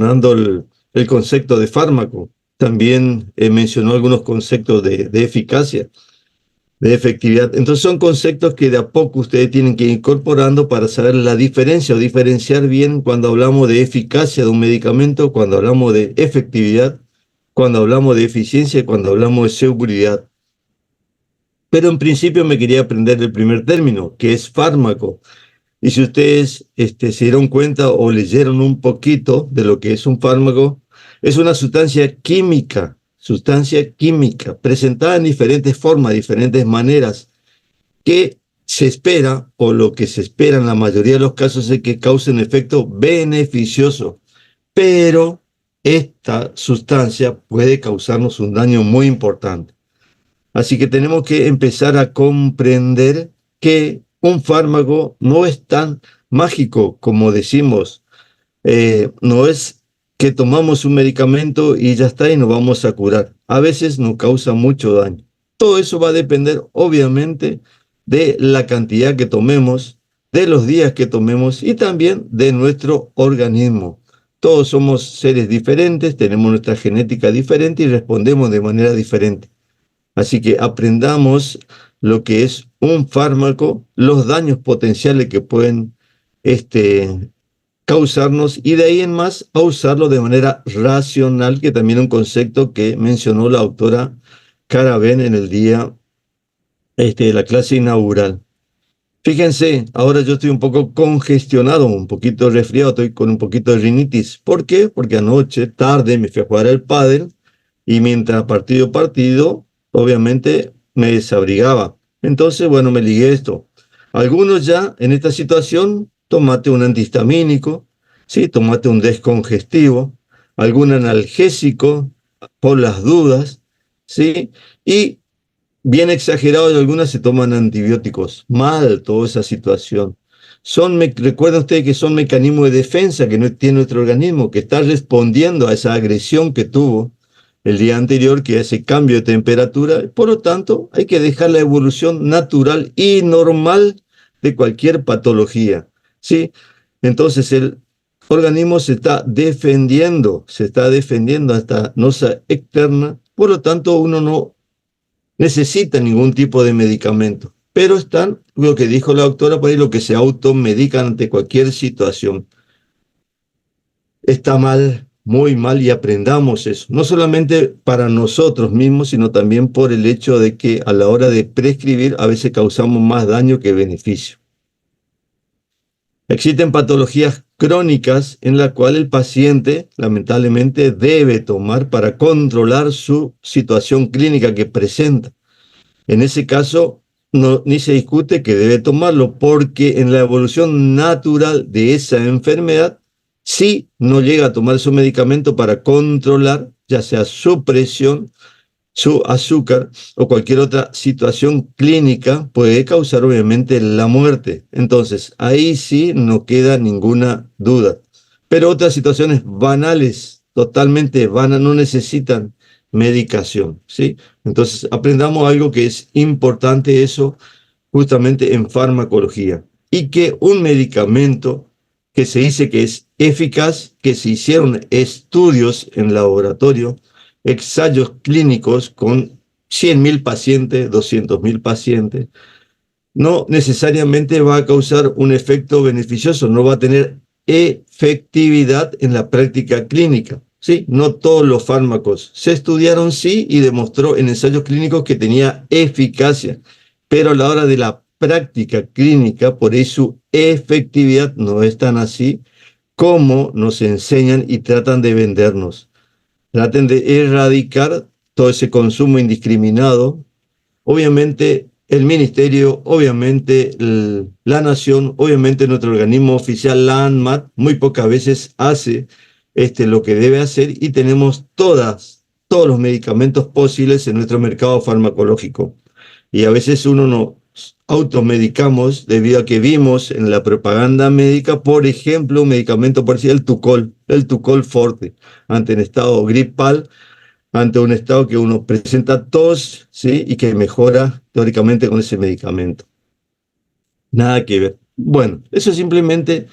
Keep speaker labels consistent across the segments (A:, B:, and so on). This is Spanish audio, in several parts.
A: mencionando el concepto de fármaco. También mencionó algunos conceptos de eficacia, de efectividad. Entonces son conceptos que de a poco ustedes tienen que ir incorporando para saber la diferencia o diferenciar bien cuando hablamos de eficacia de un medicamento, cuando hablamos de efectividad, cuando hablamos de eficiencia y cuando hablamos de seguridad. Pero en principio me quería aprender el primer término, que es fármaco. Y si ustedes se dieron cuenta o leyeron un poquito de lo que es un fármaco, es una sustancia química, presentada en diferentes formas, diferentes maneras, que se espera, o lo que se espera en la mayoría de los casos, es que cause un efecto beneficioso. Pero esta sustancia puede causarnos un daño muy importante. Así que tenemos que empezar a comprender que un fármaco no es tan mágico como decimos. No es que tomamos un medicamento y ya está y nos vamos a curar. A veces nos causa mucho daño. Todo eso va a depender, obviamente, de la cantidad que tomemos, de los días que tomemos y también de nuestro organismo. Todos somos seres diferentes, tenemos nuestra genética diferente y respondemos de manera diferente. Así que aprendamos lo que es un fármaco, los daños potenciales que pueden causarnos y de ahí en más a usarlo de manera racional, que también es un concepto que mencionó la doctora Caravén en el día de la clase inaugural. Fíjense, ahora yo estoy un poco congestionado, un poquito resfriado, estoy con un poquito de rinitis. ¿Por qué? Porque anoche, tarde, me fui a jugar al pádel y mientras partido, obviamente me desabrigaba. Entonces, bueno, me ligué esto. Algunos ya en esta situación, tomate un antihistamínico, ¿sí? Tomate un descongestivo, algún analgésico por las dudas, ¿sí? Y bien exagerado y algunas se toman antibióticos. Mal toda esa situación. Recuerden ustedes que son mecanismos de defensa que no tiene nuestro organismo, que está respondiendo a esa agresión que tuvo el día anterior, que es ese cambio de temperatura. Por lo tanto, hay que dejar la evolución natural y normal de cualquier patología, ¿sí? Entonces el organismo se está defendiendo hasta nosa externa. Por lo tanto, uno no necesitan ningún tipo de medicamento, pero están, lo que dijo la doctora, por ahí lo que se automedican ante cualquier situación. Está mal, muy mal, y aprendamos eso, no solamente para nosotros mismos, sino también por el hecho de que a la hora de prescribir a veces causamos más daño que beneficio. Existen patologías crónicas en las cuales el paciente lamentablemente debe tomar para controlar su situación clínica que presenta. En ese caso, no, ni se discute que debe tomarlo, porque en la evolución natural de esa enfermedad, si no llega a tomar su medicamento para controlar, ya sea su presión, su azúcar o cualquier otra situación clínica, puede causar obviamente la muerte. Entonces, ahí sí no queda ninguna duda. Pero otras situaciones banales, totalmente vanas, no necesitan medicación, ¿sí? Entonces, aprendamos algo que es importante eso justamente en farmacología. Y que un medicamento que se dice que es eficaz, que se hicieron estudios en laboratorio, ensayos clínicos con 100.000 pacientes, 200.000 pacientes, no necesariamente va a causar un efecto beneficioso, no va a tener efectividad en la práctica clínica. ¿Sí? No todos los fármacos se estudiaron, sí, y demostró en ensayos clínicos que tenía eficacia, pero a la hora de la práctica clínica, por ahí su efectividad no es tan así como nos enseñan y tratan de vendernos. Traten de erradicar todo ese consumo indiscriminado. Obviamente el ministerio, obviamente la nación, obviamente nuestro organismo oficial, la ANMAT, muy pocas veces hace lo que debe hacer, y tenemos todos los medicamentos posibles en nuestro mercado farmacológico. Y a veces uno nos automedicamos debido a que vimos en la propaganda médica, por ejemplo, un medicamento parecido el Tucol Forte, ante un estado gripal, ante un estado que uno presenta tos, ¿sí? Y que mejora teóricamente con ese medicamento. Nada que ver. Bueno, eso simplemente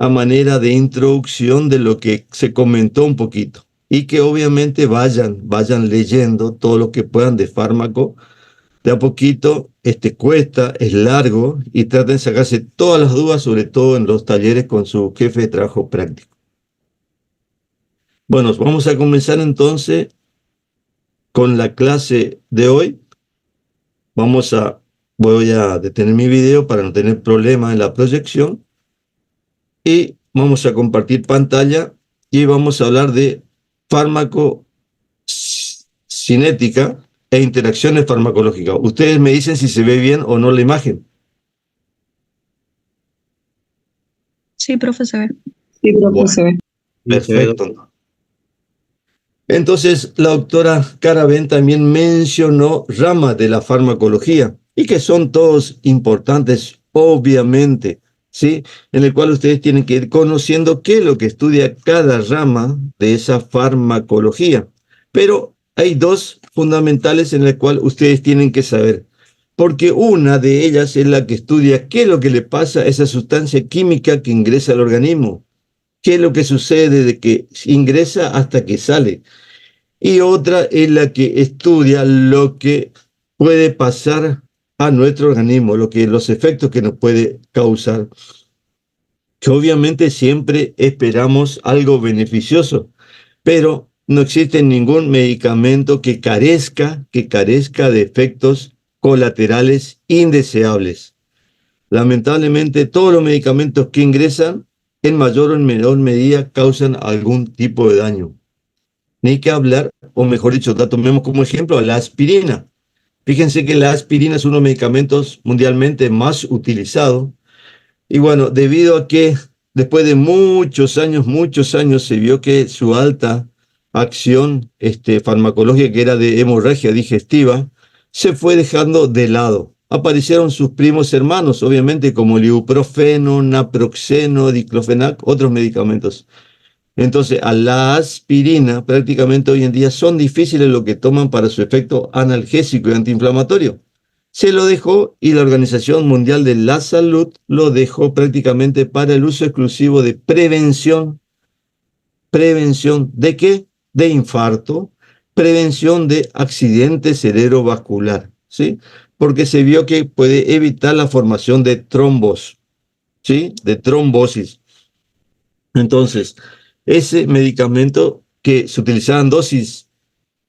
A: a manera de introducción de lo que se comentó un poquito. Y que obviamente vayan leyendo todo lo que puedan de fármaco. De a poquito, cuesta, es largo, y traten de sacarse todas las dudas, sobre todo en los talleres con su jefe de trabajo práctico. Bueno, vamos a comenzar entonces con la clase de hoy. Voy a detener mi video para no tener problemas en la proyección, y vamos a compartir pantalla y vamos a hablar de farmacocinética e interacciones farmacológicas. Ustedes me dicen si se ve bien o no la imagen.
B: Sí, profe, se ve.
C: Sí, profe,
A: Bueno,
C: se ve.
A: perfecto. Entonces, la doctora Caravén también mencionó ramas de la farmacología, y que son todos importantes, obviamente, ¿sí? En el cual ustedes tienen que ir conociendo qué es lo que estudia cada rama de esa farmacología. Pero hay dos fundamentales en las cuales ustedes tienen que saber, porque una de ellas es la que estudia qué es lo que le pasa a esa sustancia química que ingresa al organismo, qué es lo que sucede de que ingresa hasta que sale. Y otra es la que estudia lo que puede pasar a nuestro organismo, los efectos que nos puede causar, que obviamente siempre esperamos algo beneficioso, pero no existe ningún medicamento que carezca de efectos colaterales indeseables. Lamentablemente, todos los medicamentos que ingresan, en mayor o en menor medida, causan algún tipo de daño. Ni que hablar, o mejor dicho, tomemos como ejemplo la aspirina. Fíjense que la aspirina es uno de los medicamentos mundialmente más utilizados. Y bueno, debido a que después de muchos años, se vio que su alta acción farmacológica, que era de hemorragia digestiva, se fue dejando de lado. Aparecieron sus primos hermanos, obviamente, como el ibuprofeno, naproxeno, diclofenac, otros medicamentos. Entonces, a la aspirina prácticamente hoy en día son difíciles lo que toman para su efecto analgésico y antiinflamatorio. Se lo dejó, y la Organización Mundial de la Salud lo dejó prácticamente para el uso exclusivo de prevención. ¿Prevención de qué? De infarto, prevención de accidente cerebrovascular, ¿sí? Porque se vio que puede evitar la formación de trombos, ¿sí? De trombosis. Entonces, ese medicamento, que se utilizaban dosis,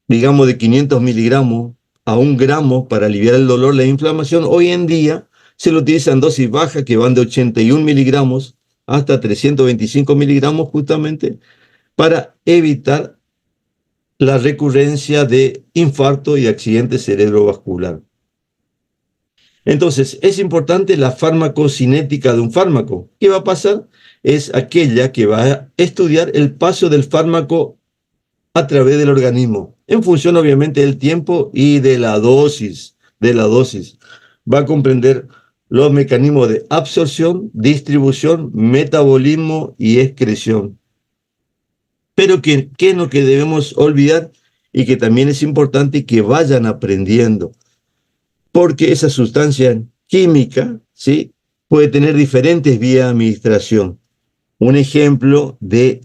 A: digamos, de 500 miligramos a 1 gramo para aliviar el dolor, la inflamación, hoy en día se lo utilizan dosis bajas que van de 81 miligramos hasta 325 miligramos, justamente para evitar la recurrencia de infarto y accidente cerebrovascular. Entonces, es importante la farmacocinética de un fármaco. ¿Qué va a pasar? Es aquella que va a estudiar el paso del fármaco a través del organismo, en función obviamente del tiempo y de la dosis. Va a comprender los mecanismos de absorción, distribución, metabolismo y excreción. Pero ¿qué es lo que debemos olvidar? Y que también es importante que vayan aprendiendo, porque esa sustancia química, ¿sí?, puede tener diferentes vías de administración. Un ejemplo de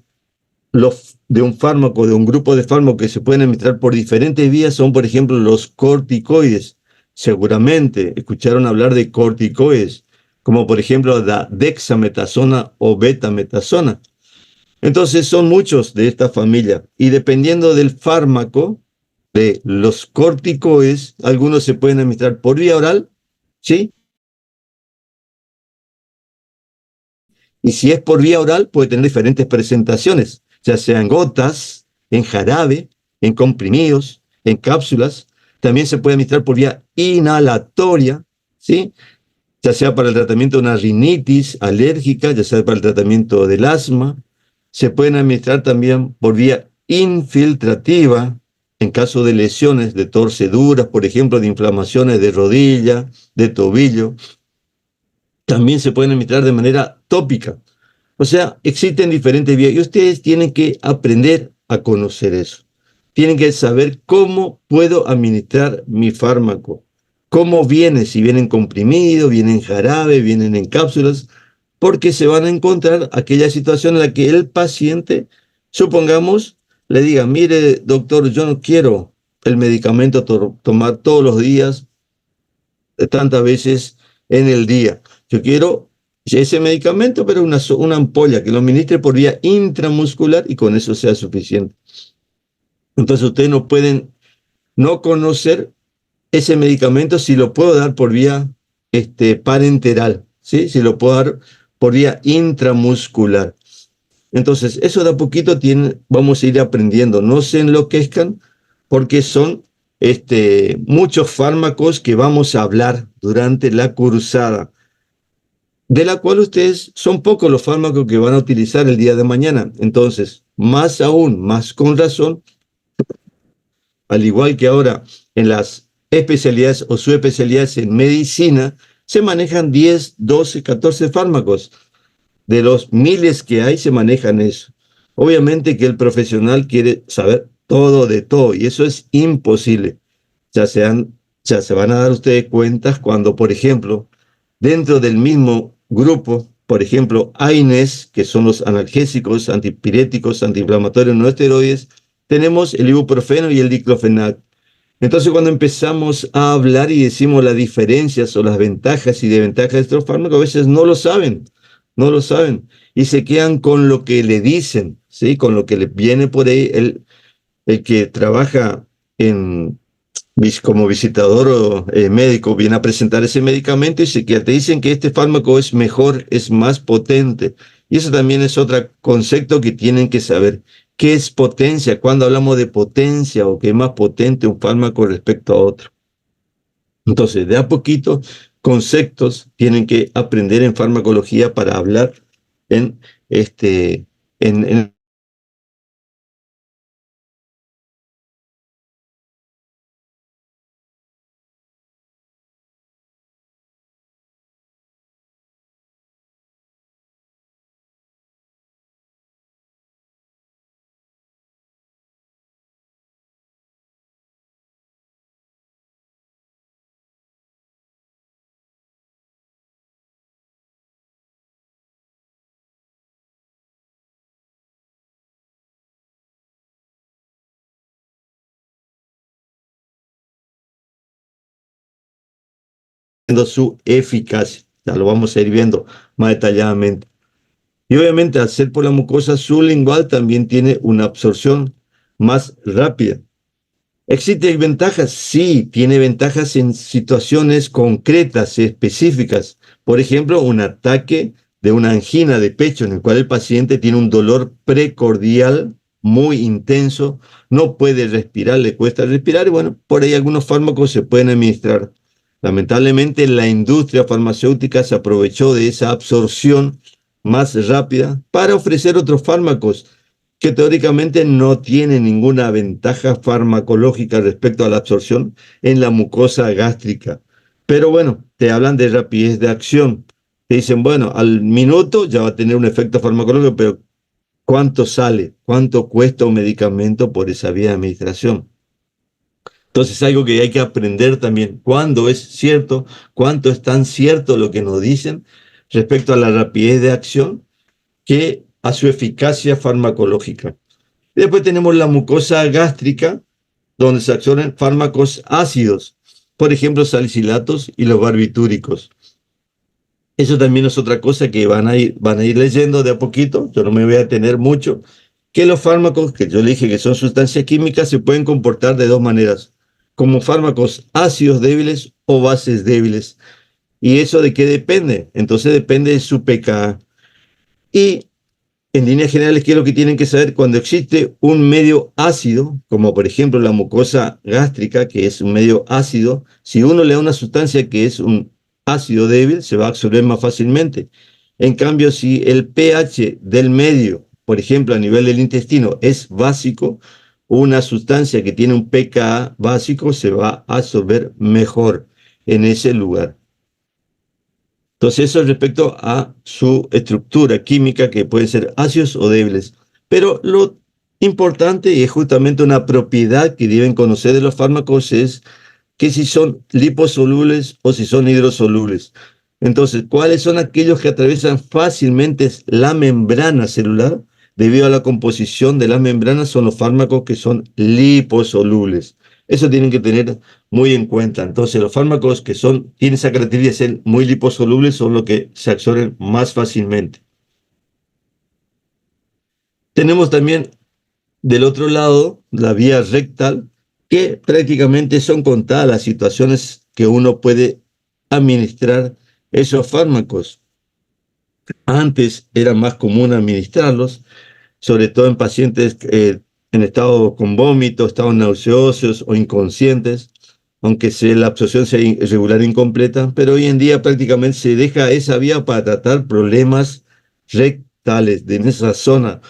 A: un fármaco, de un grupo de fármacos que se pueden administrar por diferentes vías, son, por ejemplo, los corticoides. Seguramente escucharon hablar de corticoides, como por ejemplo la dexametasona o betametasona. Entonces son muchos de esta familia, y dependiendo del fármaco, de los corticoides, algunos se pueden administrar por vía oral, ¿sí? Y si es por vía oral, puede tener diferentes presentaciones, ya sea en gotas, en jarabe, en comprimidos, en cápsulas. También se puede administrar por vía inhalatoria, ¿sí?, ya sea para el tratamiento de una rinitis alérgica, ya sea para el tratamiento del asma. Se pueden administrar también por vía infiltrativa, en caso de lesiones, de torceduras, por ejemplo, de inflamaciones de rodilla, de tobillo. También se pueden administrar de manera tópica. O sea, existen diferentes vías, y ustedes tienen que aprender a conocer eso. Tienen que saber cómo puedo administrar mi fármaco, cómo viene, si vienen comprimidos, vienen en jarabe, vienen en cápsulas. porque se van a encontrar aquella situación en la que el paciente, supongamos, le diga, mire, doctor, yo no quiero el medicamento tomar todos los días, tantas veces en el día. Yo quiero ese medicamento, pero una ampolla que lo administre por vía intramuscular y con eso sea suficiente. Entonces ustedes no pueden no conocer ese medicamento si lo puedo dar por vía parenteral, ¿sí? Si lo puedo dar por vía intramuscular. Entonces, eso de a poquito vamos a ir aprendiendo. No se enloquezcan porque son muchos fármacos que vamos a hablar durante la cursada, de la cual ustedes son pocos los fármacos que van a utilizar el día de mañana. Entonces, más aún, más con razón, al igual que ahora en las especialidades o subespecialidades en medicina, se manejan 10, 12, 14 fármacos. De los miles que hay, se manejan eso. Obviamente que el profesional quiere saber todo de todo y eso es imposible. Ya se van a dar ustedes cuentas cuando, por ejemplo, dentro del mismo grupo, por ejemplo, AINES, que son los analgésicos, antipiréticos, antiinflamatorios no esteroides, tenemos el ibuprofeno y el diclofenac. Entonces, cuando empezamos a hablar y decimos las diferencias o las ventajas y desventajas de estos fármacos, a veces no lo saben, no lo saben, y se quedan con lo que le dicen, ¿sí? Con lo que le viene por ahí el que trabaja como visitador o médico, viene a presentar ese medicamento y te dicen que este fármaco es mejor, es más potente. Y eso también es otro concepto que tienen que saber. ¿Qué es potencia? Cuando hablamos de potencia o que es más potente un fármaco respecto a otro. Entonces, de a poquito, conceptos tienen que aprender en farmacología para hablar en, en su eficacia. Ya lo vamos a ir viendo más detalladamente. Y obviamente al ser por la mucosa sublingual también tiene una absorción más rápida. ¿Existen ventajas? Sí, tiene ventajas en situaciones concretas, específicas. Por ejemplo, un ataque de una angina de pecho en el cual el paciente tiene un dolor precordial muy intenso, no puede respirar, le cuesta respirar y bueno, por ahí algunos fármacos se pueden administrar. Lamentablemente la industria farmacéutica se aprovechó de esa absorción más rápida para ofrecer otros fármacos que teóricamente no tienen ninguna ventaja farmacológica respecto a la absorción en la mucosa gástrica. Pero bueno, te hablan de rapidez de acción. Te dicen, bueno, al minuto ya va a tener un efecto farmacológico, pero ¿cuánto sale? ¿Cuánto cuesta un medicamento por esa vía de administración? Entonces, algo que hay que aprender también, cuándo es cierto, cuánto es tan cierto lo que nos dicen respecto a la rapidez de acción que a su eficacia farmacológica. Y después tenemos la mucosa gástrica, donde se absorben fármacos ácidos, por ejemplo, salicilatos y los barbitúricos. Eso también es otra cosa que van a ir leyendo de a poquito, yo no me voy a detener mucho, que los fármacos, que yo le dije que son sustancias químicas, se pueden comportar de dos maneras, como fármacos ácidos débiles o bases débiles. ¿Y eso de qué depende? Entonces depende de su pKa. Y en líneas generales, ¿qué es lo que tienen que saber? Cuando existe un medio ácido, como por ejemplo la mucosa gástrica, que es un medio ácido, si uno le da una sustancia que es un ácido débil, se va a absorber más fácilmente. En cambio, si el pH del medio, por ejemplo, a nivel del intestino, es básico, una sustancia que tiene un pKa básico se va a absorber mejor en ese lugar. Entonces, eso es respecto a su estructura química, que pueden ser ácidos o débiles. Pero lo importante, y es justamente una propiedad que deben conocer de los fármacos, es que si son liposolubles o si son hidrosolubles. Entonces, ¿cuáles son aquellos que atraviesan fácilmente la membrana celular? Debido a la composición de la membrana, son los fármacos que son liposolubles. Eso tienen que tener muy en cuenta. Entonces, los fármacos que tienen esa característica de ser muy liposolubles son los que se absorben más fácilmente. Tenemos también del otro lado la vía rectal, que prácticamente son contadas las situaciones que uno puede administrar esos fármacos. Antes era más común administrarlos, sobre todo en pacientes en estado con vómito, estados nauseosos o inconscientes, aunque la absorción sea irregular e incompleta, pero hoy en día prácticamente se deja esa vía para tratar problemas rectales en esa zona.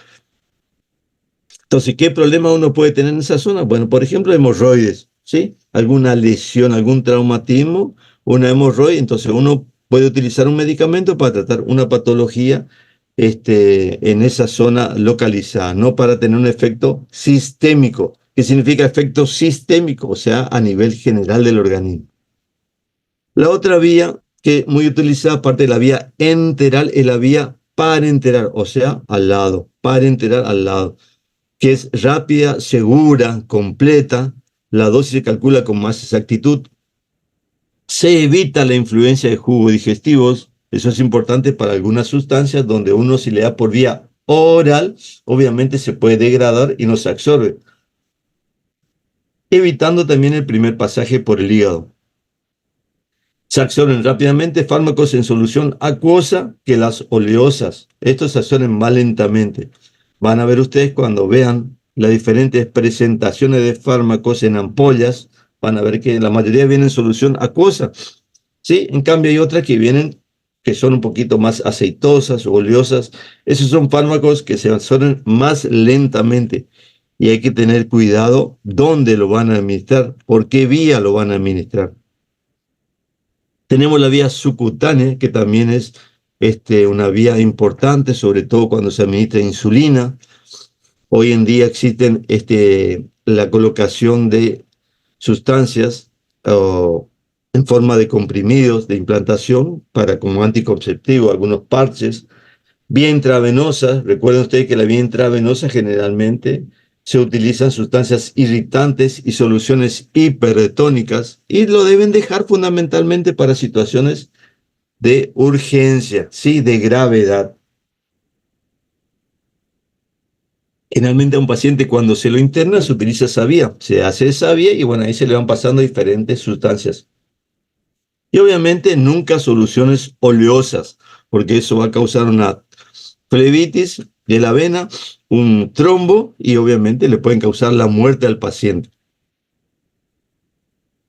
A: Entonces, ¿qué problema uno puede tener en esa zona? Bueno, por ejemplo, hemorroides, ¿sí? Alguna lesión, algún traumatismo, una hemorroide, entonces uno puede utilizar un medicamento para tratar una patología en esa zona localizada, no para tener un efecto sistémico. ¿Qué significa efecto sistémico? O sea, a nivel general del organismo. La otra vía que muy utilizada, aparte de la vía enteral, es la vía parenteral, o sea, al lado, parenteral al lado, que es rápida, segura, completa. La dosis se calcula con más exactitud. Se evita la influencia de jugos digestivos. Eso es importante para algunas sustancias donde uno, si le da por vía oral, obviamente se puede degradar y no se absorbe. Evitando también el primer pasaje por el hígado. Se absorben rápidamente fármacos en solución acuosa que las oleosas. Estos se absorben más lentamente. Van a ver ustedes cuando vean las diferentes presentaciones de fármacos en ampollas, van a ver que la mayoría vienen en solución acuosa. ¿Sí? En cambio hay otras que son un poquito más aceitosas o oleosas. Esos son fármacos que se absorben más lentamente y hay que tener cuidado dónde lo van a administrar, por qué vía lo van a administrar. Tenemos la vía subcutánea, que también es una vía importante, sobre todo cuando se administra insulina. Hoy en día existen la colocación de sustancias en forma de comprimidos de implantación para como anticonceptivo, algunos parches. Vía intravenosa, recuerden ustedes que la vía intravenosa generalmente se utilizan sustancias irritantes y soluciones hipertónicas y lo deben dejar fundamentalmente para situaciones de urgencia, sí, de gravedad. Generalmente a un paciente cuando se lo interna se utiliza esa vía, se hace esa vía y bueno, ahí se le van pasando diferentes sustancias. Y obviamente nunca soluciones oleosas, porque eso va a causar una flebitis de la vena, un trombo y obviamente le pueden causar la muerte al paciente.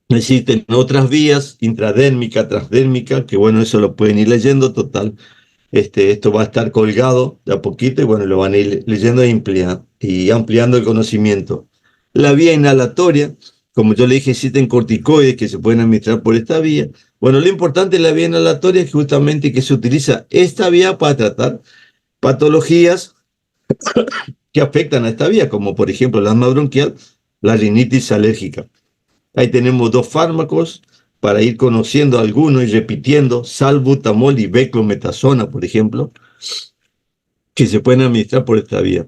A: Existen otras vías, intradérmica, transdérmica, que bueno, eso lo pueden ir leyendo, total. Esto va a estar colgado de a poquito y bueno, lo van a ir leyendo y ampliando el conocimiento. La vía inhalatoria, como yo le dije, existen corticoides que se pueden administrar por esta vía. Bueno, lo importante de la vía inhalatoria es justamente que se utiliza esta vía para tratar patologías que afectan a esta vía, como por ejemplo el asma bronquial, la rinitis alérgica. Ahí tenemos dos fármacos para ir conociendo algunos y repitiendo, salbutamol y beclometasona, por ejemplo, que se pueden administrar por esta vía.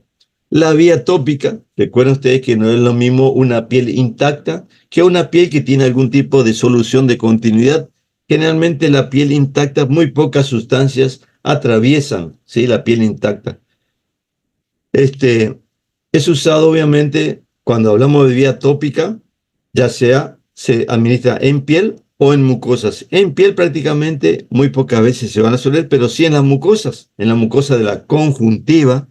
A: La vía tópica, recuerden ustedes que no es lo mismo una piel intacta que una piel que tiene algún tipo de solución de continuidad. Generalmente la piel intacta, muy pocas sustancias atraviesan, ¿sí?, la piel intacta. Es usado obviamente cuando hablamos de vía tópica, ya sea se administra en piel o en mucosas. En piel prácticamente muy pocas veces se van a soler, pero sí en la mucosa de la conjuntiva, a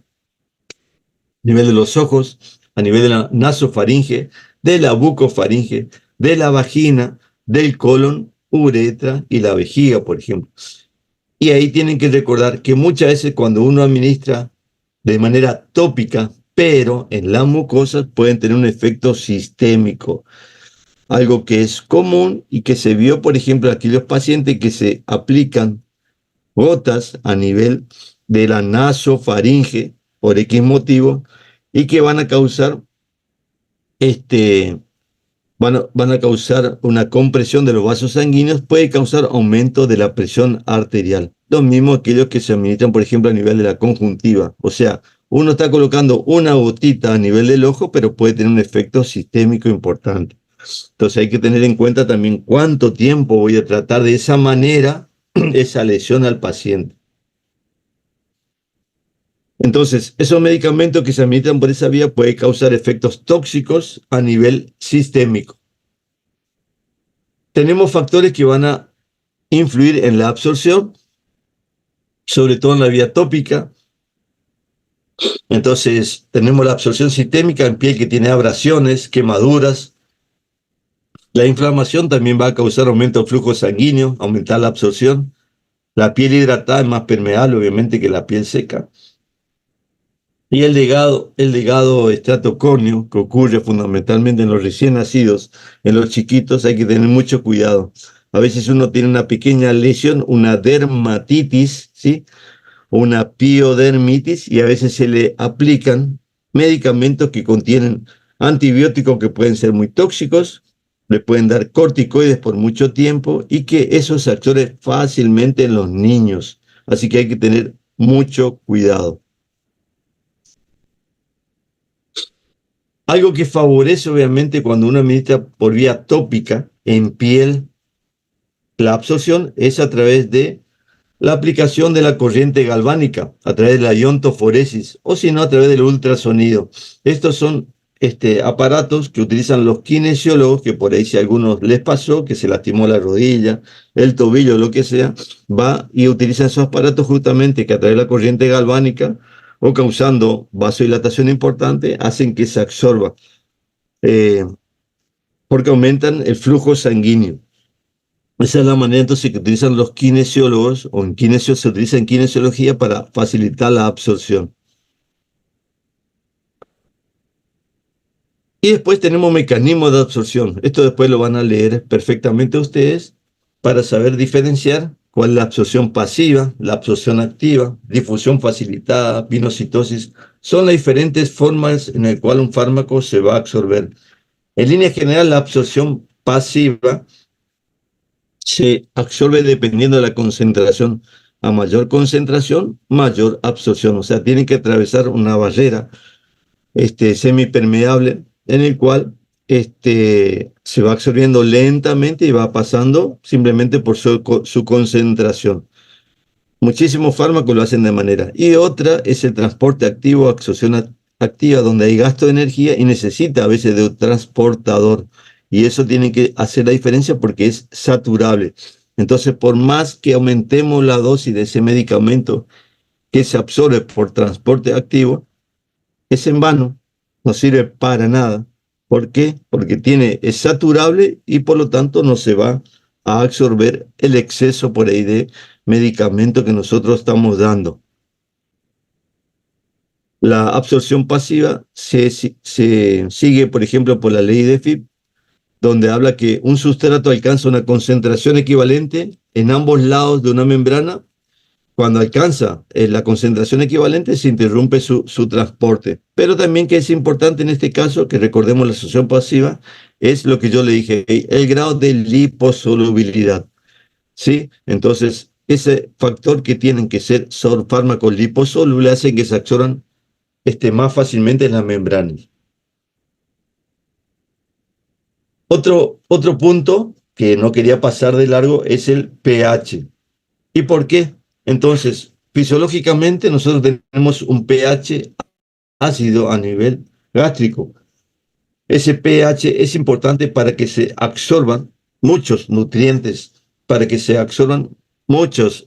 A: nivel de los ojos, a nivel de la nasofaringe, de la bucofaringe, de la vagina, del colon, uretra y la vejiga, por ejemplo. Y ahí tienen que recordar que muchas veces cuando uno administra de manera tópica, pero en las mucosas pueden tener un efecto sistémico, algo que es común y que se vio, por ejemplo, en aquellos pacientes que se aplican gotas a nivel de la nasofaringe por X motivo y que van a causar van a causar una compresión de los vasos sanguíneos, puede causar aumento de la presión arterial. Lo mismo aquellos que se administran, por ejemplo, a nivel de la conjuntiva. O sea, uno está colocando una gotita a nivel del ojo, pero puede tener un efecto sistémico importante. Entonces hay que tener en cuenta también cuánto tiempo voy a tratar de esa manera esa lesión al paciente. Entonces, esos medicamentos que se administran por esa vía pueden causar efectos tóxicos a nivel sistémico. Tenemos factores que van a influir en la absorción, sobre todo en la vía tópica. Entonces, tenemos la absorción sistémica en piel que tiene abrasiones, quemaduras. La inflamación también va a causar aumento del flujo sanguíneo, aumentar la absorción. La piel hidratada es más permeable, obviamente, que la piel seca. Y el legado estatocórneo, que ocurre fundamentalmente en los recién nacidos, en los chiquitos, hay que tener mucho cuidado. A veces uno tiene una pequeña lesión, una dermatitis, ¿sí? O una piodermitis, y a veces se le aplican medicamentos que contienen antibióticos que pueden ser muy tóxicos, le pueden dar corticoides por mucho tiempo y que eso se absorbe fácilmente en los niños. Así que hay que tener mucho cuidado. Algo que favorece obviamente cuando uno administra por vía tópica en piel la absorción es a través de la aplicación de la corriente galvánica, a través de la iontoforesis o si no a través del ultrasonido. Estos son aparatos que utilizan los kinesiólogos, que por ahí si a algunos les pasó, que se lastimó la rodilla, el tobillo, lo que sea, va y utilizan esos aparatos justamente que a través de la corriente galvánica o causando vasodilatación importante, hacen que se absorba, eh, porque aumentan el flujo sanguíneo. Esa es la manera entonces que utilizan los kinesiólogos, o en se utiliza en kinesiología para facilitar la absorción. Y después tenemos mecanismos de absorción. Esto después lo van a leer perfectamente ustedes para saber diferenciar cuál es la absorción pasiva, la absorción activa, difusión facilitada, pinocitosis. Son las diferentes formas en las cuales un fármaco se va a absorber. En línea general, la absorción pasiva se absorbe dependiendo de la concentración. A mayor concentración, mayor absorción. O sea, tienen que atravesar una barrera semipermeable en el cual se va absorbiendo lentamente y va pasando simplemente por su concentración. Muchísimos fármacos lo hacen de manera. Y otra es el transporte activo, absorción activa, donde hay gasto de energía y necesita a veces de un transportador. Y eso tiene que hacer la diferencia porque es saturable. Entonces, por más que aumentemos la dosis de ese medicamento que se absorbe por transporte activo, es en vano, no sirve para nada. ¿Por qué? Porque es saturable y por lo tanto no se va a absorber el exceso por ahí de medicamento que nosotros estamos dando. La absorción pasiva se sigue, por ejemplo, por la ley de Fick, donde habla que un sustrato alcanza una concentración equivalente en ambos lados de una membrana. Cuando alcanza la concentración equivalente, se interrumpe su transporte. Pero también que es importante en este caso, que recordemos la absorción pasiva, es lo que yo le dije, el grado de liposolubilidad. ¿Sí? Entonces, ese factor que tienen que ser fármacos liposolubles hace que se absorban más fácilmente en las membranas. Otro punto que no quería pasar de largo es el pH. ¿Y por qué? Entonces, fisiológicamente nosotros tenemos un pH ácido a nivel gástrico. Ese pH es importante para que se absorban muchos nutrientes, para que se absorban muchas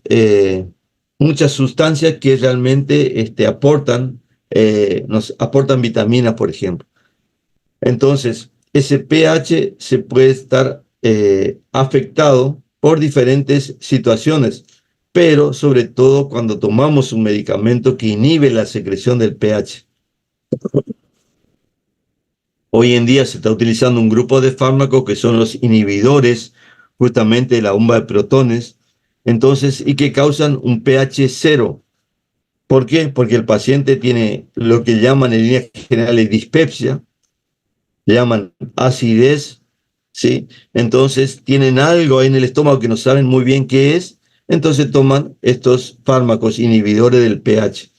A: sustancias que realmente nos aportan vitaminas, por ejemplo. Entonces, ese pH se puede estar afectado por diferentes situaciones, pero sobre todo cuando tomamos un medicamento que inhibe la secreción del pH. Hoy en día se está utilizando un grupo de fármacos que son los inhibidores justamente de la bomba de protones, entonces, y que causan un pH cero. ¿Por qué? Porque el paciente tiene lo que llaman en líneas generales dispepsia, llaman acidez ¿sí? Entonces tienen algo ahí en el estómago que no saben muy bien qué es, entonces toman estos fármacos inhibidores del pH.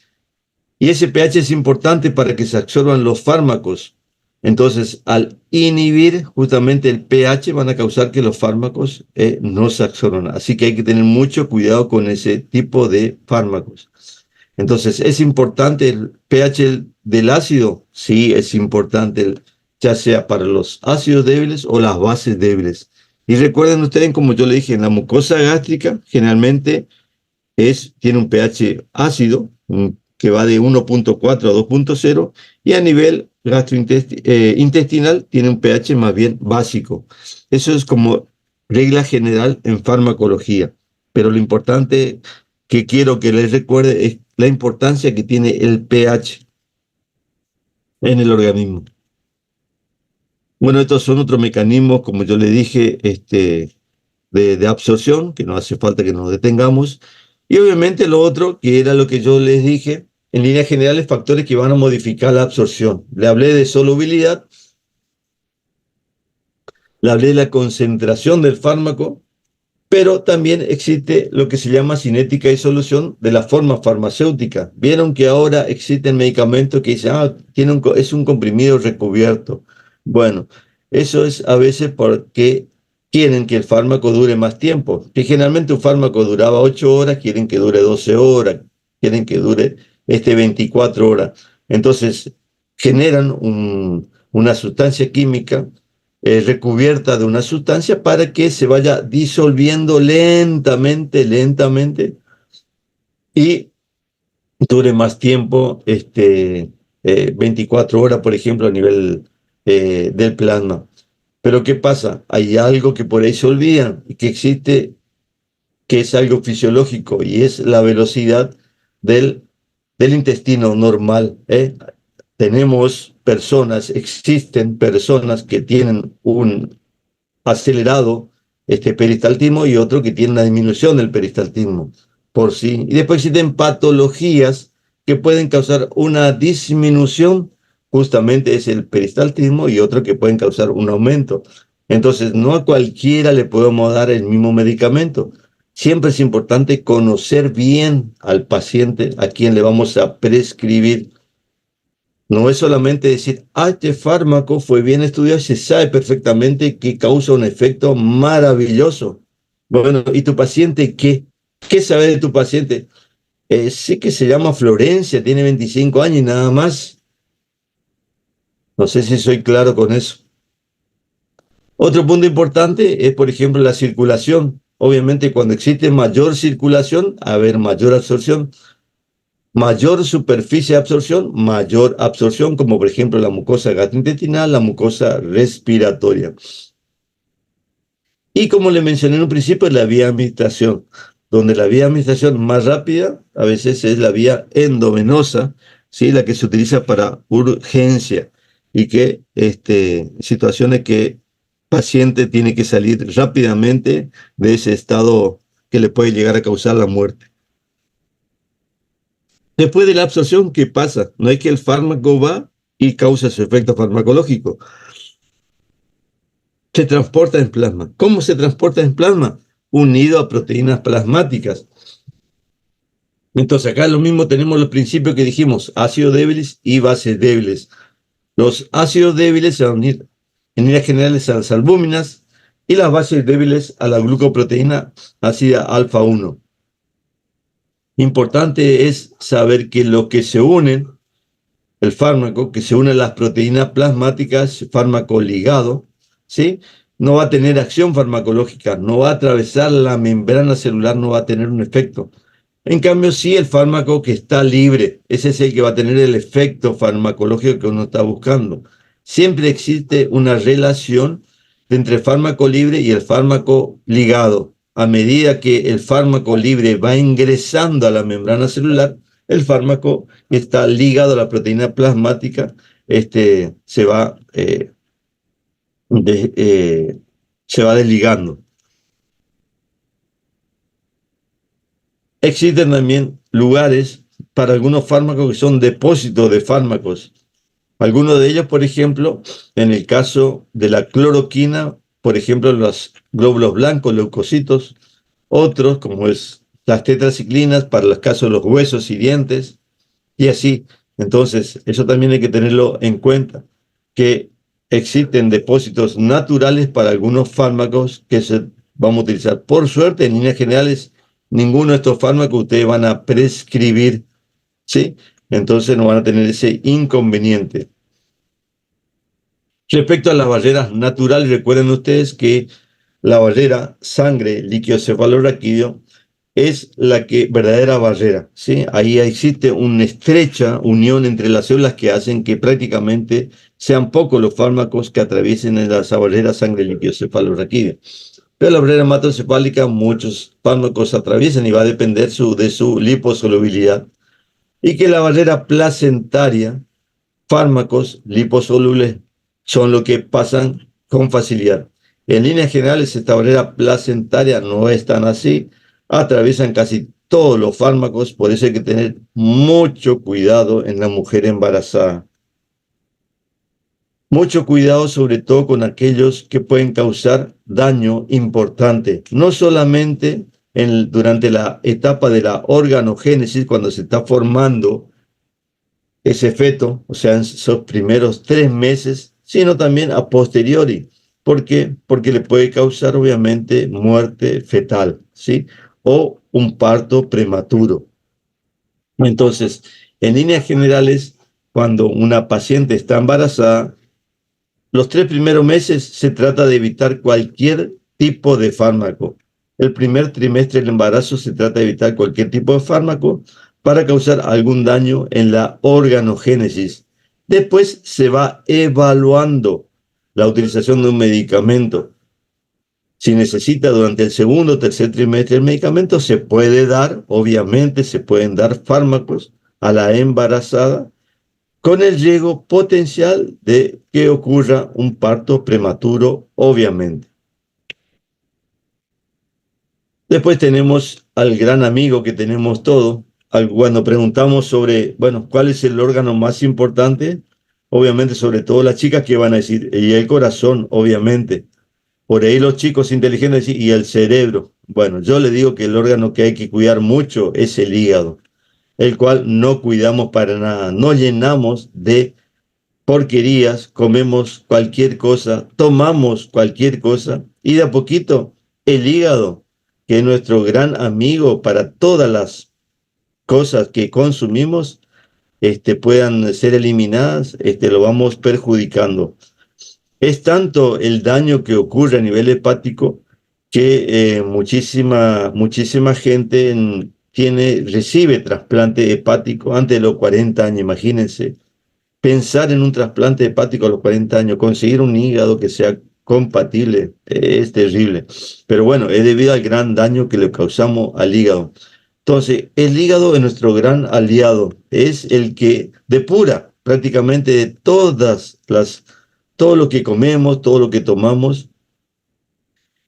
A: Y ese pH es importante para que se absorban los fármacos. Entonces, al inhibir justamente el pH, van a causar que los fármacos no se absorban. Así que hay que tener mucho cuidado con ese tipo de fármacos. Entonces, ¿es importante el pH del ácido? Sí, es importante, ya sea para los ácidos débiles o las bases débiles. Y recuerden ustedes, como yo le dije, en la mucosa gástrica generalmente tiene un pH ácido que va de 1.4 a 2.0 y a nivel gastrointestinal tiene un pH más bien básico. Eso es como regla general en farmacología, pero lo importante que quiero que les recuerde es la importancia que tiene el pH en el organismo. Bueno, estos son otros mecanismos, como yo le dije, de absorción, que no hace falta que nos detengamos. Y obviamente lo otro, que era lo que yo les dije, en líneas generales, factores que van a modificar la absorción. Le hablé de solubilidad, le hablé de la concentración del fármaco, pero también existe lo que se llama cinética y solución de la forma farmacéutica. Vieron que ahora existen medicamentos que dicen, es un comprimido recubierto. Bueno, eso es a veces porque quieren que el fármaco dure más tiempo. Que generalmente un fármaco duraba 8 horas, quieren que dure 12 horas, quieren que dure 24 horas. Entonces, generan una sustancia química recubierta de una sustancia para que se vaya disolviendo lentamente, lentamente y dure más tiempo, 24 horas, por ejemplo, a nivel del plasma. Pero ¿qué pasa? Hay algo que por ahí se olvidan y que existe, que es algo fisiológico y es la velocidad del, del intestino normal, ¿eh? Existen personas que tienen un acelerado peristaltismo y otro que tiene una disminución del peristaltismo por sí. Y después existen patologías que pueden causar una disminución, justamente es el peristaltismo, y otro que pueden causar un aumento. Entonces, no a cualquiera le podemos dar el mismo medicamento. Siempre es importante conocer bien al paciente a quien le vamos a prescribir. No es solamente decir, este fármaco fue bien estudiado y se sabe perfectamente que causa un efecto maravilloso. Bueno, ¿y tu paciente qué? ¿Qué sabe de tu paciente? Sé que se llama Florencia, tiene 25 años y nada más. No sé si soy claro con eso. Otro punto importante es, por ejemplo, la circulación. Obviamente, cuando existe mayor circulación, a haber mayor absorción. Mayor superficie de absorción, mayor absorción, como por ejemplo la mucosa gastrointestinal, la mucosa respiratoria. Y como le mencioné en un principio, la vía de administración, donde la vía de administración más rápida a veces es la vía endovenosa, ¿sí? La que se utiliza para urgencia y que situaciones que el paciente tiene que salir rápidamente de ese estado que le puede llegar a causar la muerte. Después de la absorción, ¿qué pasa? No es que el fármaco va y causa su efecto farmacológico. Se transporta en plasma. ¿Cómo se transporta en plasma? Unido a proteínas plasmáticas. Entonces acá lo mismo tenemos los principios que dijimos, ácidos débiles y bases débiles. Los ácidos débiles se van a unir en líneas generales a las albúminas y las bases débiles a la glucoproteína ácida alfa 1. Importante es saber que lo que se unen, el fármaco, que se une a las proteínas plasmáticas, fármaco ligado, ¿sí? No va a tener acción farmacológica, no va a atravesar la membrana celular, no va a tener un efecto. En cambio, sí, el fármaco que está libre, ese es el que va a tener el efecto farmacológico que uno está buscando. Siempre existe una relación entre el fármaco libre y el fármaco ligado. A medida que el fármaco libre va ingresando a la membrana celular, el fármaco que está ligado a la proteína plasmática se va, de, se va desligando. Existen también lugares para algunos fármacos que son depósitos de fármacos. Algunos de ellos, por ejemplo, en el caso de la cloroquina, por ejemplo, los glóbulos blancos, leucocitos, otros, como es las tetraciclinas, para los casos de los huesos y dientes, y así. Entonces, eso también hay que tenerlo en cuenta, que existen depósitos naturales para algunos fármacos que se vamos a utilizar. Por suerte, en líneas generales, ninguno de estos fármacos ustedes van a prescribir, ¿sí? Entonces no van a tener ese inconveniente. Respecto a las barreras naturales, recuerden ustedes que la barrera sangre líquido cefalorraquídeo es la que verdadera barrera, ¿sí? Ahí existe una estrecha unión entre las células que hacen que prácticamente sean pocos los fármacos que atraviesen en esa barrera sangre líquido cefalorraquídeo. Pero la barrera hematoencefálica muchos fármacos atraviesan y va a depender de su liposolubilidad. Y que la barrera placentaria, fármacos liposolubles son lo que pasan con facilidad. En líneas generales, esta barrera placentaria no es tan así, atraviesan casi todos los fármacos, por eso hay que tener mucho cuidado en la mujer embarazada. Mucho cuidado sobre todo con aquellos que pueden causar daño importante, no solamente durante la etapa de la organogénesis, cuando se está formando ese feto, o sea, en esos primeros 3 meses, sino también a posteriori. ¿Por qué? Porque le puede causar obviamente muerte fetal, ¿sí? O un parto prematuro. Entonces, en líneas generales, cuando una paciente está embarazada, los 3 primeros meses se trata de evitar cualquier tipo de fármaco. El primer trimestre del embarazo se trata de evitar cualquier tipo de fármaco para causar algún daño en la organogénesis. Después se va evaluando la utilización de un medicamento. Si necesita durante el segundo o tercer trimestre el medicamento, se puede dar, obviamente se pueden dar fármacos a la embarazada con el riesgo potencial de que ocurra un parto prematuro, obviamente. Después tenemos al gran amigo que tenemos todos. Cuando preguntamos sobre, bueno, ¿cuál es el órgano más importante? Obviamente, sobre todo las chicas que van a decir, y el corazón, obviamente. Por ahí los chicos inteligentes dicen, y el cerebro. Bueno, yo le digo que el órgano que hay que cuidar mucho es el hígado, el cual no cuidamos para nada. No llenamos de porquerías, comemos cualquier cosa, tomamos cualquier cosa y de a poquito el hígado, que es nuestro gran amigo para todas las cosas que consumimos, puedan ser eliminadas, lo vamos perjudicando. Es tanto el daño que ocurre a nivel hepático que muchísima gente recibe trasplante hepático antes de los 40 años, imagínense. Pensar en un trasplante hepático a los 40 años, conseguir un hígado que sea compatible, es terrible. Pero bueno, es debido al gran daño que le causamos al hígado. Entonces, el hígado es nuestro gran aliado, es el que depura prácticamente de todo lo que comemos, todo lo que tomamos,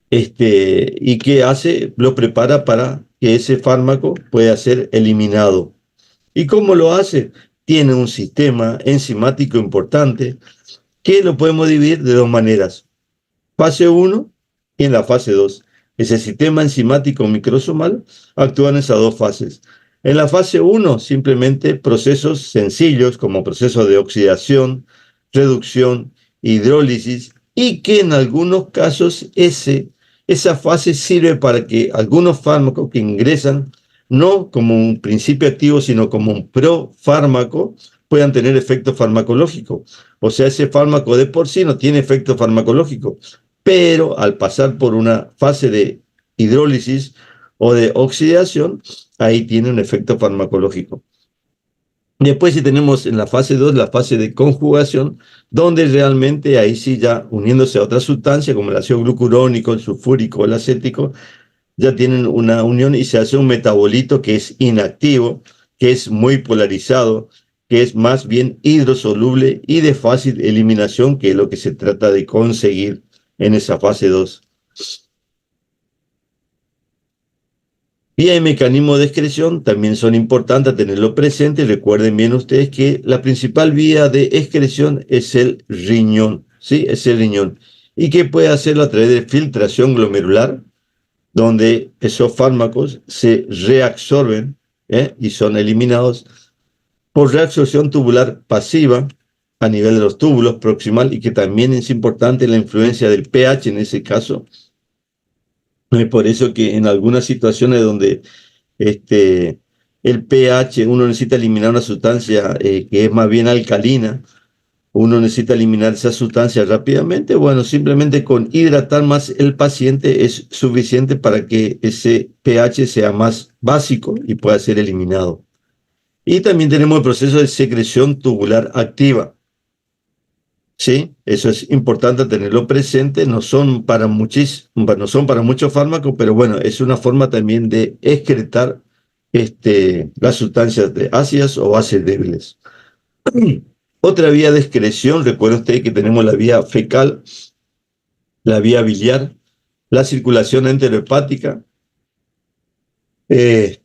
A: y que hace, lo prepara para que ese fármaco pueda ser eliminado. ¿Y cómo lo hace? Tiene un sistema enzimático importante que lo podemos dividir de dos maneras. Fase 1 y en la fase 2. Ese sistema enzimático microsomal actúa en esas dos fases. En la fase 1, simplemente procesos sencillos como procesos de oxidación, reducción, hidrólisis, y que en algunos casos esa fase sirve para que algunos fármacos que ingresan no como un principio activo, sino como un profármaco, puedan tener efecto farmacológico. O sea, ese fármaco de por sí no tiene efecto farmacológico, pero al pasar por una fase de hidrólisis o de oxidación, ahí tiene un efecto farmacológico. Después si tenemos en la fase 2, la fase de conjugación, donde realmente ahí sí ya uniéndose a otra sustancia como el ácido glucurónico, el sulfúrico, el acético, ya tienen una unión y se hace un metabolito que es inactivo, que es muy polarizado, que es más bien hidrosoluble y de fácil eliminación, que es lo que se trata de conseguir en esa fase 2. Vía y mecanismo de excreción también son importantes tenerlo presente. Recuerden bien ustedes que la principal vía de excreción es el riñón, ¿sí? Es el riñón. y que puede hacerlo a través de filtración glomerular, donde esos fármacos se reabsorben y son eliminados por reabsorción tubular pasiva a nivel de los túbulos proximal, y que también es importante la influencia del pH en ese caso. Es por eso que en algunas situaciones donde el pH, uno necesita eliminar una sustancia que es más bien alcalina, uno necesita eliminar esa sustancia rápidamente, bueno, simplemente con hidratar más el paciente es suficiente para que ese pH sea más básico y pueda ser eliminado. Y también tenemos el proceso de secreción tubular activa. Sí, eso es importante tenerlo presente. No son para muchos fármacos, pero bueno, es una forma también de excretar las sustancias ácidas o bases débiles. Otra vía de excreción, recuerda usted que tenemos la vía fecal, la vía biliar, la circulación enterohepática, eh,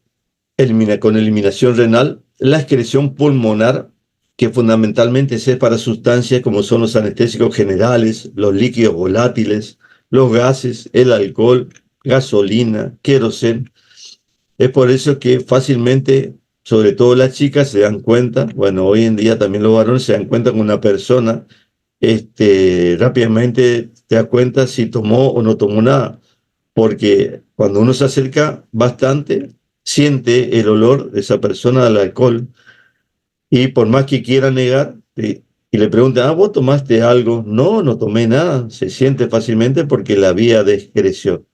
A: con eliminación renal, la excreción pulmonar, que fundamentalmente es para sustancias como son los anestésicos generales, los líquidos volátiles, los gases, el alcohol, gasolina, queroseno. Es por eso que fácilmente, sobre todo las chicas, se dan cuenta, bueno, hoy en día también los varones se dan cuenta con una persona, rápidamente te das cuenta si tomó o no tomó nada, porque cuando uno se acerca bastante, siente el olor de esa persona al alcohol, y por más que quiera negar, y le preguntan, ¿vos tomaste algo? No, no tomé nada. Se siente fácilmente porque la vía de excreción.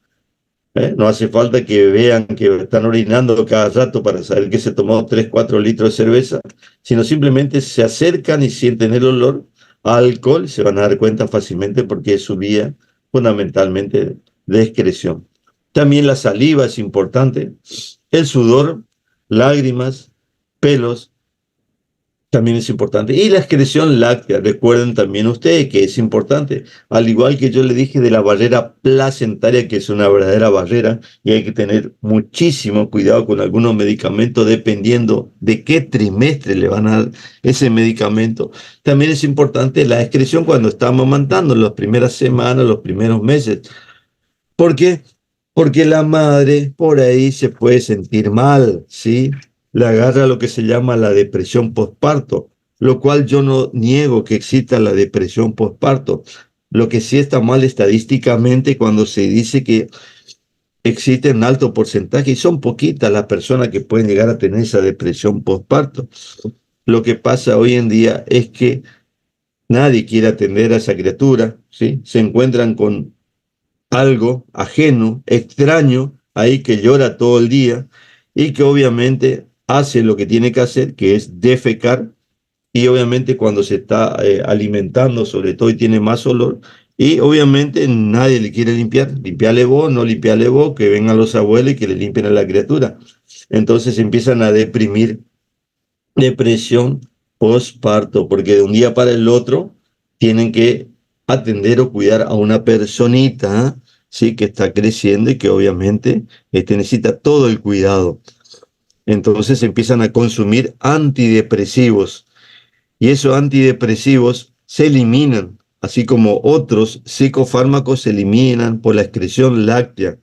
A: No hace falta que vean que están orinando cada rato para saber que se tomó 3 4 litros de cerveza, sino simplemente se acercan y sienten el olor a alcohol, se van a dar cuenta fácilmente porque es su vía fundamentalmente de excreción. También la saliva es importante, el sudor, lágrimas, pelos, también es importante. Y la excreción láctea, recuerden también ustedes que es importante, al igual que yo le dije de la barrera placentaria, que es una verdadera barrera, y hay que tener muchísimo cuidado con algunos medicamentos dependiendo de qué trimestre le van a dar ese medicamento. También es importante la excreción cuando está amamantando, las primeras semanas, los primeros meses. ¿Por qué? Porque la madre por ahí se puede sentir mal, ¿sí? Le agarra lo que se llama la depresión postparto, lo cual yo no niego que exista la depresión postparto. Lo que sí está mal estadísticamente cuando se dice que existe un alto porcentaje, y son poquitas las personas que pueden llegar a tener esa depresión postparto. Lo que pasa hoy en día es que nadie quiere atender a esa criatura, ¿sí? Se encuentran con algo ajeno, extraño, ahí que llora todo el día y que obviamente hace lo que tiene que hacer, que es defecar, y obviamente cuando se está alimentando sobre todo y tiene más olor, y obviamente nadie le quiere limpiar, limpiarle vos, no limpiarle vos, que vengan los abuelos y que le limpien a la criatura. Entonces empiezan a deprimir, depresión postparto, porque de un día para el otro tienen que atender o cuidar a una personita, ¿sí? Que está creciendo y que obviamente necesita todo el cuidado. Entonces empiezan a consumir antidepresivos, y esos antidepresivos se eliminan, así como otros psicofármacos se eliminan por la excreción láctea,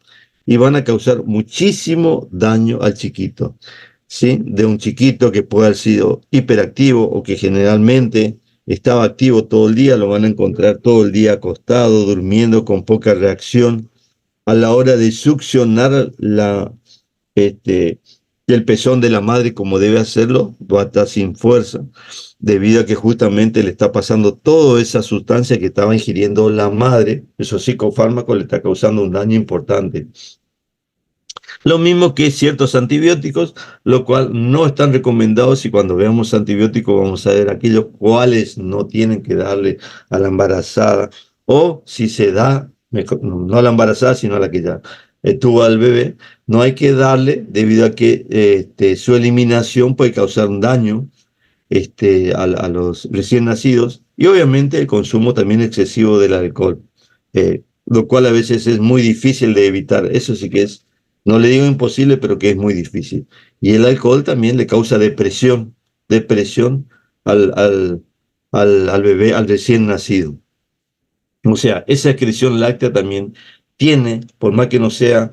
A: y van a causar muchísimo daño al chiquito. ¿Sí? De un chiquito que puede haber sido hiperactivo o que generalmente estaba activo todo el día, lo van a encontrar todo el día acostado, durmiendo, con poca reacción. A la hora de succionar el pezón de la madre como debe hacerlo, va a estar sin fuerza, debido a que justamente le está pasando toda esa sustancia que estaba ingiriendo la madre, esos psicofármacos le está causando un daño importante. Lo mismo que ciertos antibióticos, lo cual no están recomendados, y cuando veamos antibióticos vamos a ver aquellos cuales no tienen que darle a la embarazada, o si se da, no a la embarazada, sino a la que ya tuvo al bebé, no hay que darle debido a que su eliminación puede causar un daño a los recién nacidos, y obviamente el consumo también excesivo del alcohol, lo cual a veces es muy difícil de evitar. Eso sí que es, no le digo imposible, pero que es muy difícil. Y el alcohol también le causa depresión, depresión al bebé, al recién nacido. O sea, esa excreción láctea también tiene, por más que no sea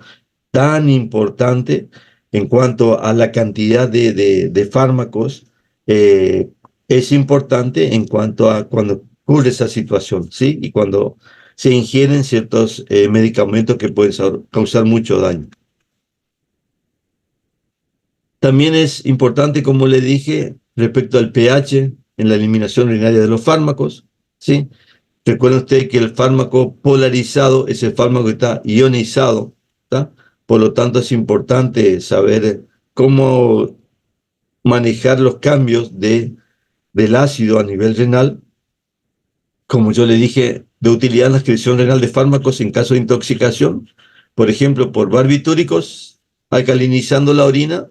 A: tan importante en cuanto a la cantidad de fármacos, eh, es importante en cuanto a cuando ocurre esa situación, ¿sí? Y cuando se ingieren ciertos medicamentos que pueden causar mucho daño. También es importante, como le dije, respecto al pH en la eliminación urinaria de los fármacos, ¿sí? Recuerde usted que el fármaco polarizado es el fármaco que está ionizado, ¿tá? Por lo tanto, es importante saber cómo manejar los cambios del ácido a nivel renal, como yo le dije, de utilidad en la excreción renal de fármacos en caso de intoxicación, por ejemplo, por barbitúricos, alcalinizando la orina,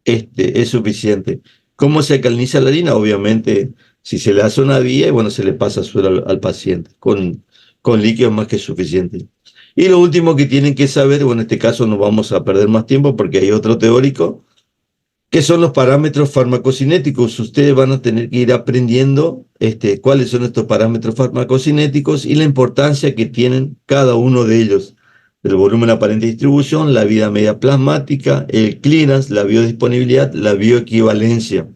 A: es suficiente. ¿Cómo se alcaliniza la orina? Obviamente, si se le hace una vía, bueno, se le pasa suero al paciente con líquido más que suficiente. Y lo último que tienen que saber, bueno, en este caso no vamos a perder más tiempo porque hay otro teórico, ¿qué son los parámetros farmacocinéticos? Ustedes van a tener que ir aprendiendo cuáles son estos parámetros farmacocinéticos y la importancia que tienen cada uno de ellos. El volumen aparente de distribución, la vida media plasmática, el clearance, la biodisponibilidad, la bioequivalencia.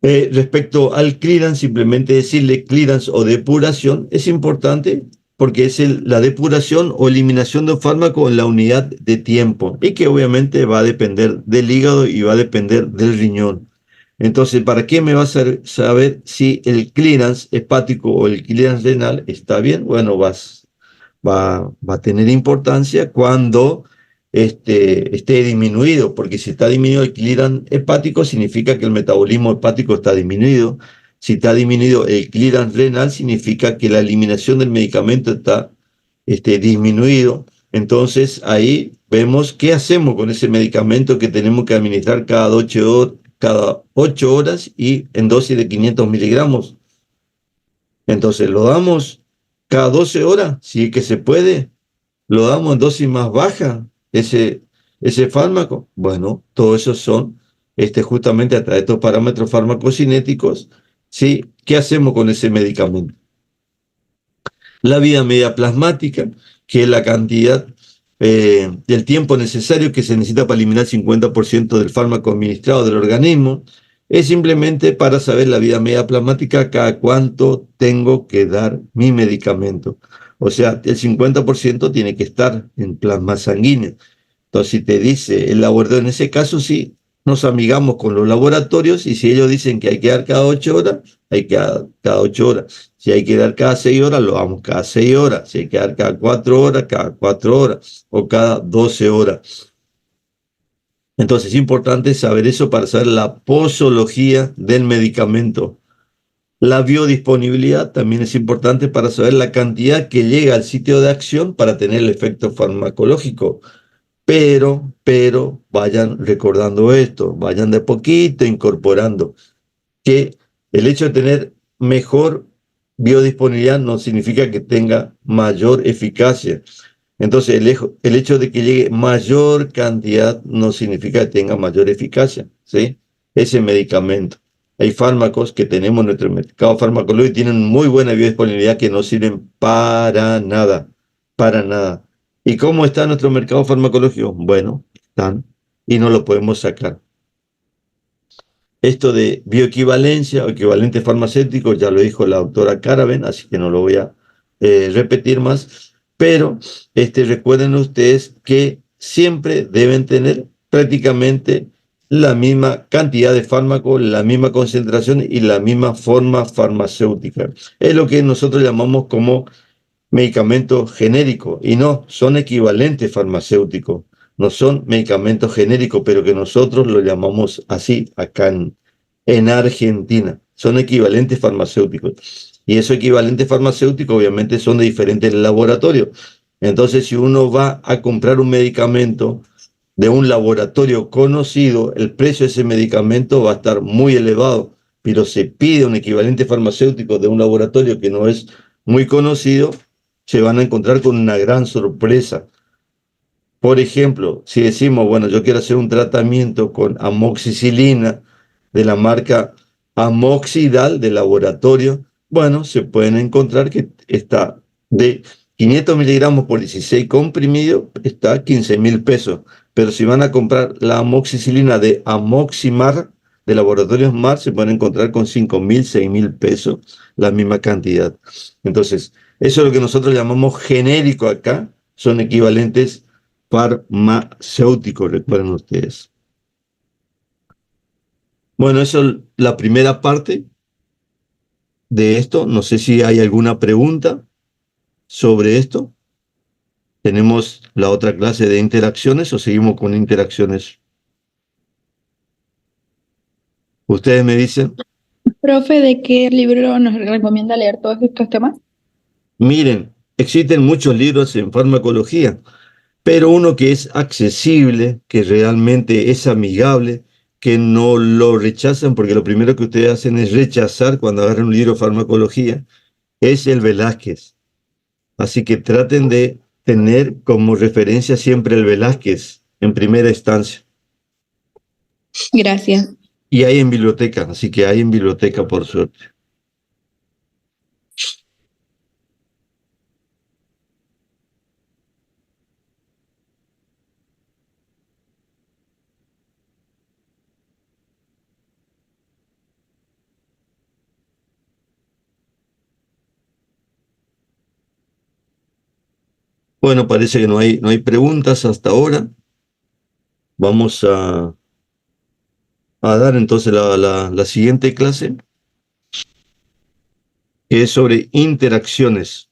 A: Respecto al clearance, simplemente decirle clearance o depuración es importante porque es la depuración o eliminación de un fármaco en la unidad de tiempo y que obviamente va a depender del hígado y va a depender del riñón. Entonces, ¿para qué me va a saber si el clearance hepático o el clearance renal está bien? Bueno, va a tener importancia cuando esté disminuido, porque si está disminuido el clearance hepático, significa que el metabolismo hepático está disminuido. Si está disminuido el clearance renal, significa que la eliminación del medicamento está disminuido. Entonces ahí vemos qué hacemos con ese medicamento que tenemos que administrar cada 8 horas y en dosis de 500 miligramos. Entonces lo damos cada 12 horas, si es que se puede, lo damos en dosis más baja, ese fármaco. Bueno, todo eso son justamente a través de estos parámetros farmacocinéticos, ¿sí? ¿Qué hacemos con ese medicamento? La vida media plasmática, que es la cantidad del tiempo necesario que se necesita para eliminar el 50% del fármaco administrado del organismo, es simplemente para saber la vida media plasmática cada cuánto tengo que dar mi medicamento. O sea, el 50% tiene que estar en plasma sanguíneo. Entonces, si te dice el laboratorio, en ese caso sí, nos amigamos con los laboratorios y si ellos dicen que hay que dar cada 8 horas, hay que dar cada 8 horas. Si hay que dar cada 6 horas, lo damos cada 6 horas. Si hay que dar cada 4 horas, cada 4 horas o cada 12 horas. Entonces, es importante saber eso para saber la posología del medicamento. La biodisponibilidad también es importante para saber la cantidad que llega al sitio de acción para tener el efecto farmacológico. Pero vayan recordando esto, vayan de poquito incorporando que el hecho de tener mejor biodisponibilidad no significa que tenga mayor eficacia. Entonces, el hecho de que llegue mayor cantidad no significa que tenga mayor eficacia, ¿sí? Ese medicamento. Hay fármacos que tenemos en nuestro mercado farmacológico y tienen muy buena biodisponibilidad que no sirven para nada, para nada. ¿Y cómo está nuestro mercado farmacológico? Bueno, están y no lo podemos sacar. Esto de bioequivalencia o equivalente farmacéutico ya lo dijo la doctora Caraven, así que no lo voy a repetir más, pero recuerden ustedes que siempre deben tener prácticamente la misma cantidad de fármaco, la misma concentración y la misma forma farmacéutica. Es lo que nosotros llamamos como medicamento genérico y no, son equivalentes farmacéuticos, no son medicamentos genéricos, pero que nosotros lo llamamos así acá en Argentina, son equivalentes farmacéuticos. Y esos equivalentes farmacéuticos obviamente son de diferentes laboratorios. Entonces, si uno va a comprar un medicamento de un laboratorio conocido, el precio de ese medicamento va a estar muy elevado, pero se pide un equivalente farmacéutico de un laboratorio que no es muy conocido, se van a encontrar con una gran sorpresa. Por ejemplo, si decimos, bueno, yo quiero hacer un tratamiento con amoxicilina de la marca Amoxidal de laboratorio, Bueno, se pueden encontrar que está de 500 miligramos por 16 comprimido, está a 15.000 pesos. Pero si van a comprar la amoxicilina de Amoximar, de Laboratorios Mar, se pueden encontrar con 5.000, 6.000 pesos, la misma cantidad. Entonces, eso es lo que nosotros llamamos genérico acá, son equivalentes farmacéuticos, recuerden ustedes. Bueno, eso es la primera parte de esto. No sé si hay alguna pregunta sobre esto. ¿Tenemos la otra clase de interacciones o seguimos con interacciones? Ustedes me dicen.
B: Profe, ¿de qué libro nos recomienda leer todos estos temas?
A: Miren, existen muchos libros en farmacología, pero uno que es accesible, que realmente es amigable, que no lo rechazan, porque lo primero que ustedes hacen es rechazar cuando agarran un libro de farmacología, es el Velázquez. Así que traten de tener como referencia siempre el Velázquez en primera instancia.
B: Gracias.
A: Y hay en biblioteca, así que hay en biblioteca por suerte. Bueno, parece que no hay preguntas hasta ahora. Vamos a dar entonces la siguiente clase, que es sobre interacciones.